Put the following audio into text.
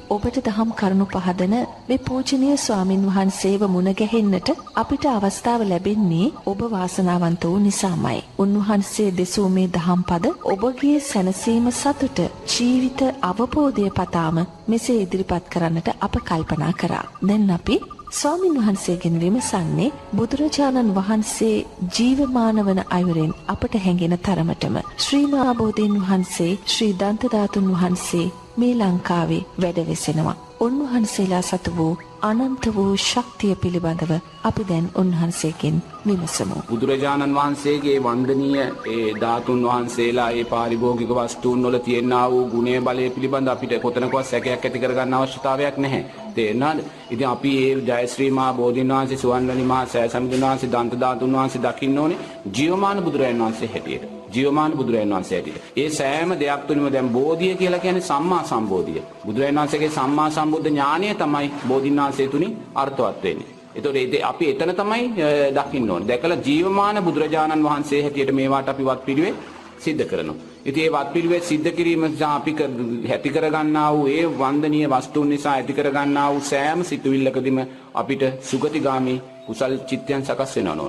ඔබට දහම් කරුණු පහදන මේ පූජනීය ස්වාමින් වහන්සේව මුණ ගැහෙන්නට අපිට අවස්ථාව ලැබෙන්නේ ඔබ වාසනාවන්ත වූ නිසාමයි. උන්වහන්සේ දෙසූ මේ දහම් පද ඔබගේ සැනසීම සතුට ජීවිත අවබෝධය පතාම මෙසේ ඉදිරිපත් කරන්නට අප කල්පනා කරා. දැන් අපි ස්වාමින් වහන්සේගෙන් විමසන්නේ බුදුරජාණන් වහන්සේ ජීවමාන වන අයුරෙන් අපට හැඟෙන තරමටම ශ්‍රී මහා බෝධීන් වහන්සේ ශ්‍රී දන්තධාතුන් වහන්සේ මේ ලංකාවේ වැඩවෙසෙනවා. උන්වහන්සේලා සතු වූ අනන්ත වූ ශක්තිය පිළිබඳව අපි දැන් උන්වහන්සේගෙන් විමසමු. බුදුරජාණන් වහන්සේගේ වන්දනීය ඒ ධාතුන් වහන්සේලා ඒ පාරිභෝගික වස්තුන් වල තියෙනා වූ ගුණය බලය පිළිබඳ අපිට කොතනකවත් සැකයක් ඇති කරගන්න අවශ්‍යතාවයක් නැහැ. තේරෙනවද? ඉතින් අපි මේ ජයශ්‍රී මහා බෝධීන් වහන්සේ සුවන්වැලි මහා සෑසමිඳුන් වහන්සේ දන්ත ධාතුන් වහන්සේ දකින්න ඕනේ ජීවමාන බුදුරජාණන් වහන්සේ හැටියට. ජීවමාන බුදුරජාණන් වහන්සේ හැටියට. ඒ සෑම දෙයක් තුනම දැන් බෝධිය කියලා කියන්නේ සම්මා සම්බෝධිය. බුදුරජාණන් වහන්සේගේ සම්මා සම්බුද්ධ ඥානය තමයි බෝධීන් වහන්සේ තුنين අර්ථවත් වෙන්නේ. ඒතකොට අපි එතන තමයි දකින්න ඕනේ. දැකලා ජීවමාන බුදුරජාණන් වහන්සේ හැටියට මේවාට අපි වත් පිළිවෙත් සිද්ධ කරනවා. ඉතින් මේ වත් පිළිවෙත් සිද්ධ කිරීම නිසා අපි ඇති කරගන්නා වූ ඒ වන්දනීය වස්තුන් නිසා ඇති කරගන්නා වූ සෑම සිතුවිල්ලකදීම අපිට සුගතිගාමි කුසල් චිත්තයන් සකස් වෙනවා නෝනා.